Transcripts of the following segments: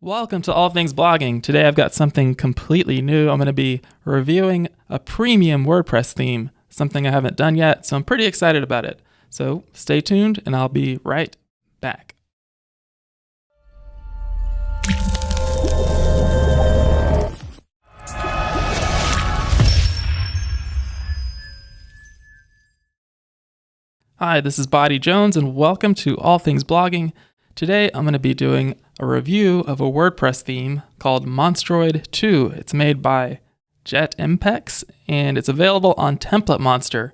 Welcome to All Things Blogging. Today I've got something completely new. I'm going to be reviewing a premium WordPress theme, something I haven't done yet, so I'm pretty excited about it. So stay tuned and I'll be right back. Hi, this is Bobby Jones and welcome to All Things Blogging. Today I'm going to be doing a review of a WordPress theme called Monstroid 2. It's made by JetMpex and it's available on Template Monster.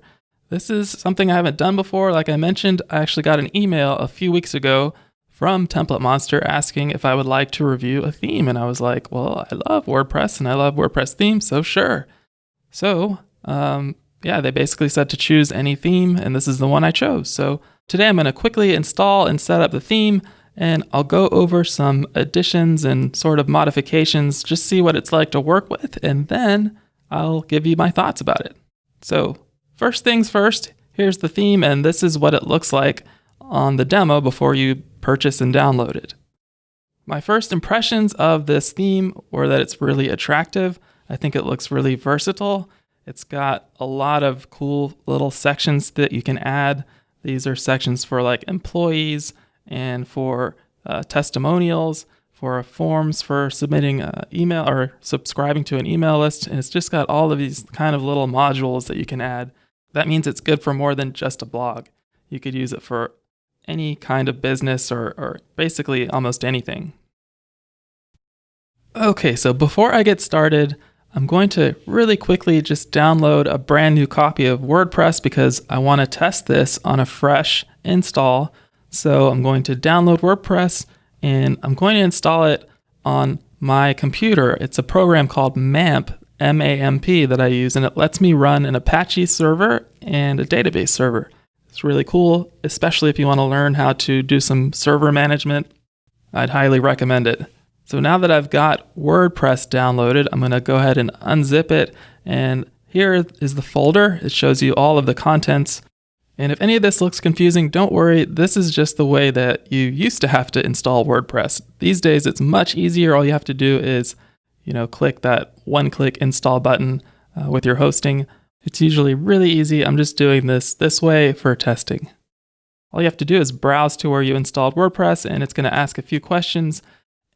This is something I haven't done before. Like I mentioned, I actually got an email a few weeks ago from Template Monster asking if I would like to review a theme. And I was like, well, I love WordPress and I love WordPress themes, so sure. So, they basically said to choose any theme, and this is the one I chose. So today I'm going to quickly install and set up the theme, and I'll go over some additions and sort of modifications, just see what it's like to work with, and then I'll give you my thoughts about it. So first things first, here's the theme, and this is what it looks like on the demo before you purchase and download it. My first impressions of this theme were that it's really attractive. I think it looks really versatile. It's got a lot of cool little sections that you can add. These are sections for like employees and for testimonials, for forms for submitting email or subscribing to an email list. And it's just got all of these kind of little modules that you can add. That means it's good for more than just a blog. You could use it for any kind of business or basically almost anything. Okay, so before I get started, I'm going to really quickly just download a brand new copy of WordPress because I want to test this on a fresh install. So I'm going to download WordPress and I'm going to install it on my computer. It's a program called MAMP, M-A-M-P, that I use, and it lets me run an Apache server and a database server. It's really cool, especially if you want to learn how to do some server management. I'd highly recommend it. So now that I've got WordPress downloaded, I'm going to go ahead and unzip it. And here is the folder. It shows you all of the contents. And if any of this looks confusing, don't worry. This is just the way that you used to have to install WordPress. These days, it's much easier. All you have to do is, click that one-click install button with your hosting. It's usually really easy. I'm just doing this way for testing. All you have to do is browse to where you installed WordPress, and it's going to ask a few questions.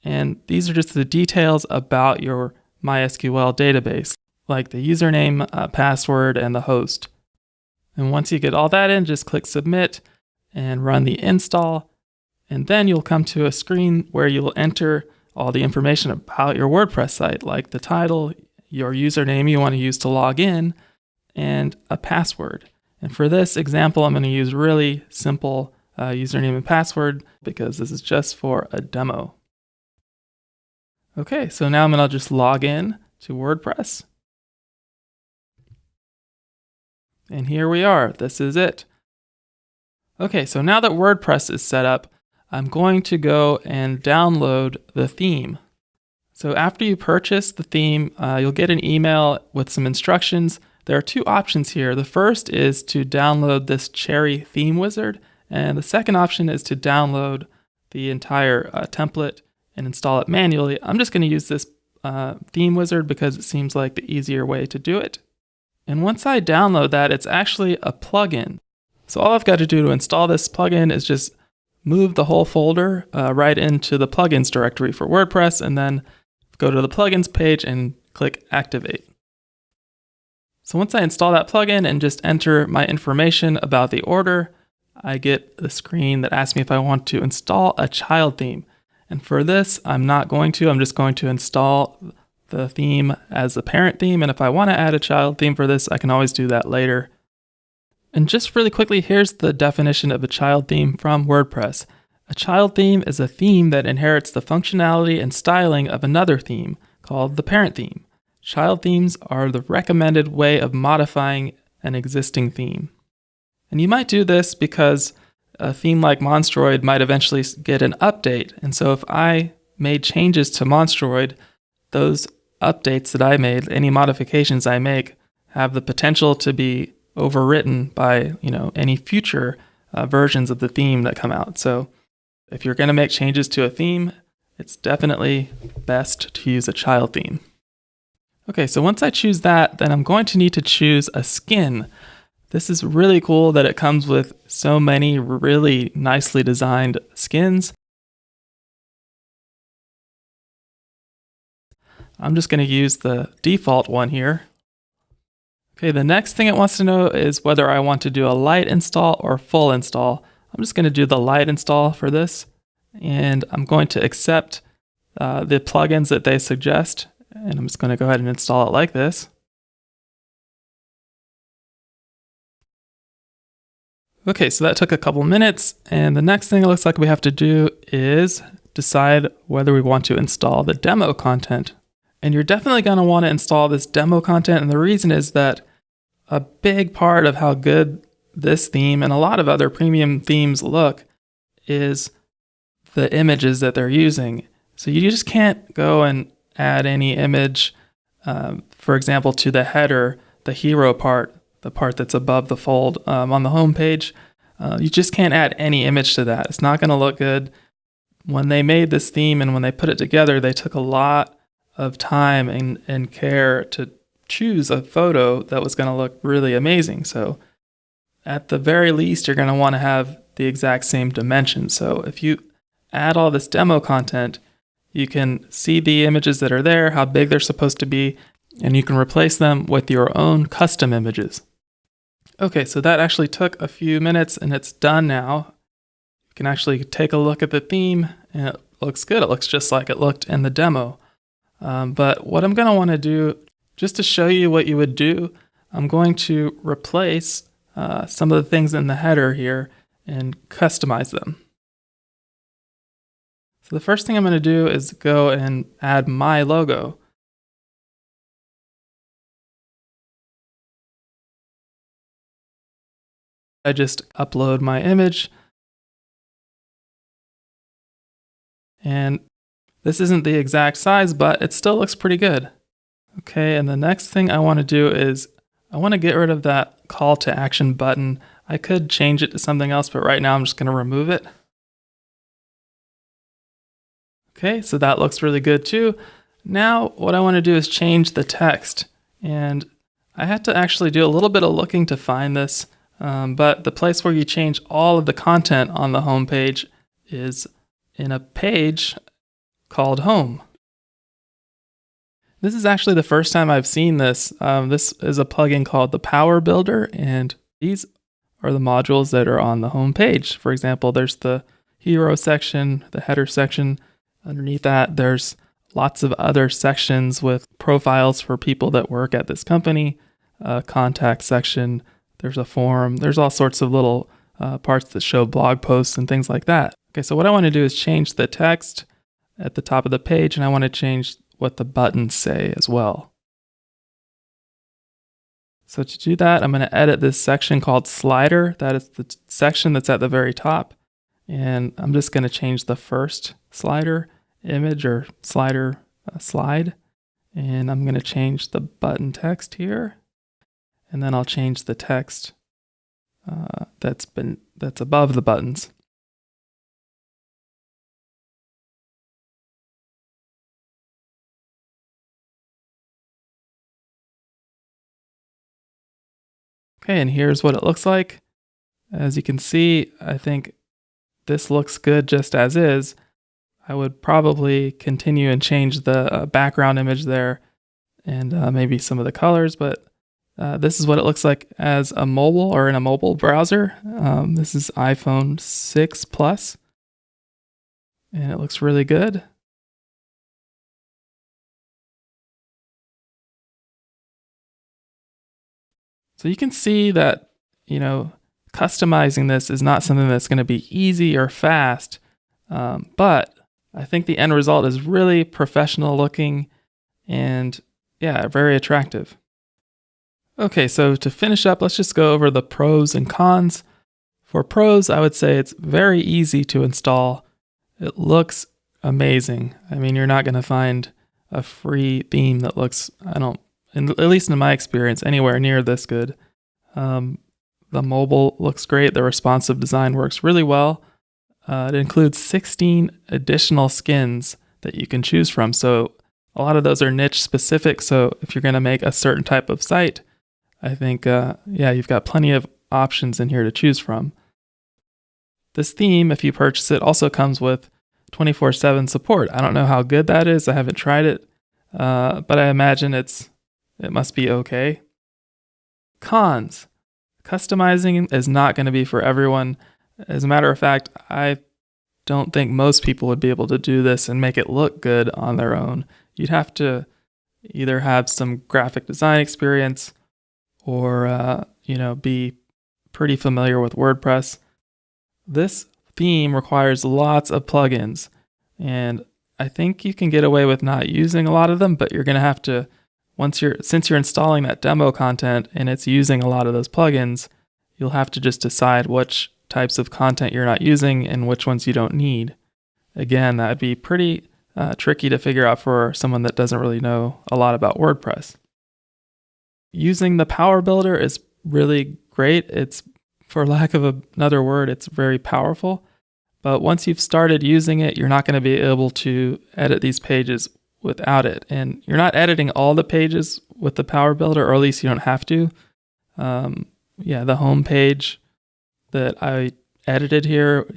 And these are just the details about your MySQL database, like the username, password, and the host. And once you get all that in, just click Submit and run the install. And then you'll come to a screen where you'll enter all the information about your WordPress site, like the title, your username you want to use to log in, and a password. And for this example, I'm going to use really simple username and password because this is just for a demo. Okay, so now I'm going to just log in to WordPress. And here we are. This is it. Okay, so now that WordPress is set up, I'm going to go and download the theme. So after you purchase the theme, you'll get an email with some instructions. There are two options here. The first is to download this Cherry theme wizard, and the second option is to download the entire template and install it manually. I'm just going to use this theme wizard because it seems like the easier way to do it. And once I download that, it's actually a plugin. So all I've got to do to install this plugin is just move the whole folder right into the plugins directory for WordPress, and then go to the plugins page and click Activate. So once I install that plugin and just enter my information about the order, I get the screen that asks me if I want to install a child theme. And for this, I'm not going to. I'm just going to install the theme as the parent theme. And if I want to add a child theme for this, I can always do that later. And just really quickly, here's the definition of a child theme from WordPress. A child theme is a theme that inherits the functionality and styling of another theme, called the parent theme. Child themes are the recommended way of modifying an existing theme. And you might do this because a theme like Monstroid might eventually get an update. And so if I made changes to Monstroid, those updates that I made, any modifications I make, have the potential to be overwritten by any future versions of the theme that come out. So if you're going to make changes to a theme, it's definitely best to use a child theme. Okay, so once I choose that, then I'm going to need to choose a skin. This is really cool that it comes with so many really nicely designed skins. I'm just going to use the default one here. Okay, the next thing it wants to know is whether I want to do a light install or full install. I'm just going to do the light install for this, and I'm going to accept the plugins that they suggest, and I'm just going to go ahead and install it like this. Okay, so that took a couple minutes, and the next thing it looks like we have to do is decide whether we want to install the demo content. And you're definitely going to want to install this demo content, and the reason is that a big part of how good this theme and a lot of other premium themes look is the images that they're using. So you just can't go and add any image, for example, to the header, the hero part, the part that's above the fold on the home page. You just can't add any image to that. It's not going to look good. When they made this theme and when they put it together, they took a lot of time and care to choose a photo that was going to look really amazing. So at the very least, you're going to want to have the exact same dimensions. So if you add all this demo content, you can see the images that are there, how big they're supposed to be, and you can replace them with your own custom images. Okay, so that actually took a few minutes and it's done now. You can actually take a look at the theme and it looks good. It looks just like it looked in the demo. But what I'm going to want to do, just to show you what you would do, I'm going to replace some of the things in the header here and customize them. So the first thing I'm going to do is go and add my logo. I just upload my image. And this isn't the exact size, but it still looks pretty good. Okay, and the next thing I want to do is I want to get rid of that call to action button. I could change it to something else, but right now I'm just going to remove it. Okay, so that looks really good too. Now what I want to do is change the text. And I had to actually do a little bit of looking to find this, but the place where you change all of the content on the home page is in a page called Home. This is actually the first time I've seen this. This is a plugin called the Power Builder, and these are the modules that are on the home page. For example, there's the hero section, the header section. Underneath that, there's lots of other sections with profiles for people that work at this company, contact section, there's a forum, there's all sorts of little parts that show blog posts and things like that. Okay, so what I want to do is change the text at the top of the page, and I want to change what the buttons say as well. So to do that, I'm going to edit this section called slider. That is the section that's at the very top. And I'm just going to change the first slider image or slider slide. And I'm going to change the button text here. And then I'll change the text that's above the buttons. Okay, and here's what it looks like. As you can see, I think this looks good just as is. I would probably continue and change the background image there and maybe some of the colors, but this is what it looks like as a mobile or in a mobile browser. This is iPhone 6 Plus, and it looks really good. So you can see that, customizing this is not something that's going to be easy or fast, but I think the end result is really professional looking and, yeah, very attractive. Okay, so to finish up, let's just go over the pros and cons. For pros, I would say it's very easy to install. It looks amazing. I mean, you're not going to find a free theme that looks, at least in my experience, anywhere near this good. The mobile looks great. The responsive design works really well. It includes 16 additional skins that you can choose from. So a lot of those are niche specific. So if you're going to make a certain type of site, I think, you've got plenty of options in here to choose from. This theme, if you purchase it, also comes with 24/7 support. I don't know how good that is. I haven't tried it, but I imagine it must be okay. Cons. Customizing is not going to be for everyone. As a matter of fact, I don't think most people would be able to do this and make it look good on their own. You'd have to either have some graphic design experience or, be pretty familiar with WordPress. This theme requires lots of plugins, and I think you can get away with not using a lot of them, but you're going to have to, since you're installing that demo content and it's using a lot of those plugins, you'll have to just decide which types of content you're not using and which ones you don't need. Again, that'd be pretty tricky to figure out for someone that doesn't really know a lot about WordPress. Using the Power Builder is really great. It's, for lack of another word, it's very powerful. But once you've started using it, you're not going to be able to edit these pages without it. And you're not editing all the pages with the Power Builder, or at least you don't have to. The home page that I edited here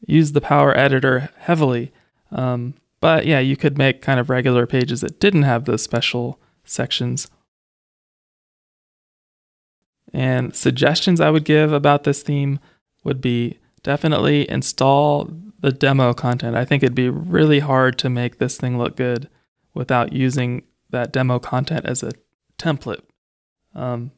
used the Power Editor heavily. But yeah, you could make kind of regular pages that didn't have those special sections. And suggestions I would give about this theme would be definitely install the demo content. I think it'd be really hard to make this thing look good without using that demo content as a template. And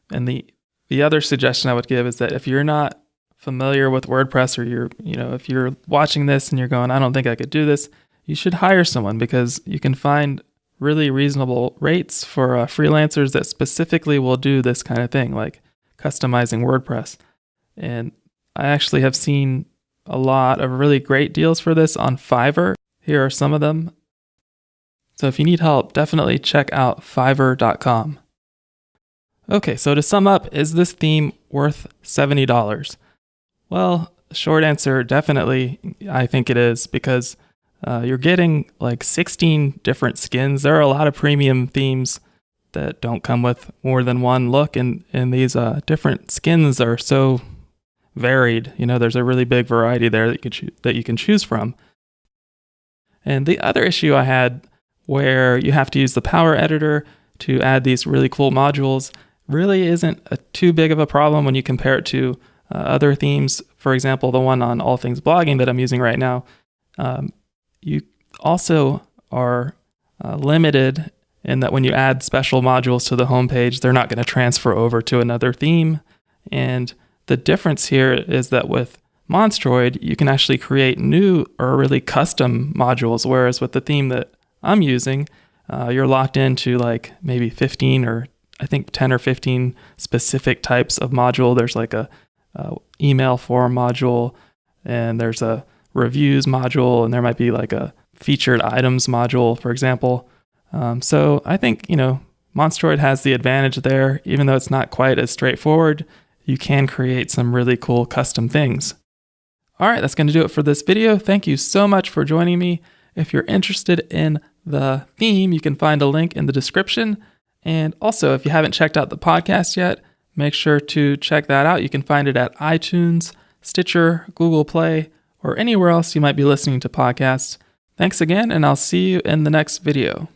the other suggestion I would give is that if you're not familiar with WordPress, or if you're watching this and you're going, I don't think I could do this, you should hire someone, because you can find really reasonable rates for freelancers that specifically will do this kind of thing, like customizing WordPress. And I actually have seen a lot of really great deals for this on Fiverr. Here are some of them. So if you need help, definitely check out fiverr.com. Okay, so to sum up, is this theme worth $70? Well, short answer, definitely, I think it is, because you're getting like 16 different skins. There are a lot of premium themes that don't come with more than one look, and these different skins are so varied. There's a really big variety there that you can choose from. And the other issue I had, where you have to use the Power Editor to add these really cool modules, really isn't too big of a problem when you compare it to other themes. For example, the one on All Things Blogging that I'm using right now. You also are limited in that when you add special modules to the homepage, they're not going to transfer over to another theme. And the difference here is that with Monstroid, you can actually create new or really custom modules, whereas with the theme that I'm using, you're locked into like maybe 15 or I think 10 or 15 specific types of module. There's like a email form module, and there's a reviews module, and there might be like a featured items module, for example. So I think, Monstroid has the advantage there. Even though it's not quite as straightforward, you can create some really cool custom things. All right, that's going to do it for this video. Thank you so much for joining me. If you're interested in the theme, you can find a link in the description. And also, if you haven't checked out the podcast yet, make sure to check that out. You can find it at iTunes, Stitcher, Google Play, or anywhere else you might be listening to podcasts. Thanks again, and I'll see you in the next video.